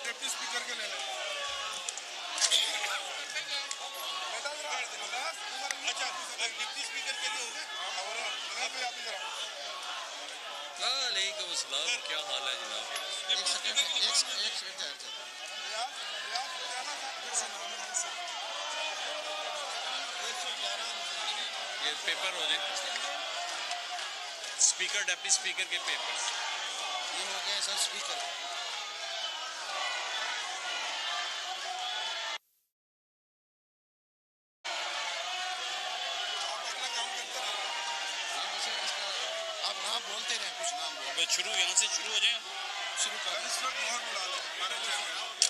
Deputy speaker के ले लें। अच्छा, डिप्टी स्पीकर के लिए वालेकुम अस्सलाम, क्या हाल है जनाब? एक सेकंड ये पेपर हो जाए, स्पीकर डिप्टी स्पीकर के पेपर्स ये हो गया सर स्पीकर। आप नाम बोलते रहे, कुछ नाम बोल। शुरू यहाँ से शुरू हो जाए, शुरू कर। इस वक्त बहुत बुला लो।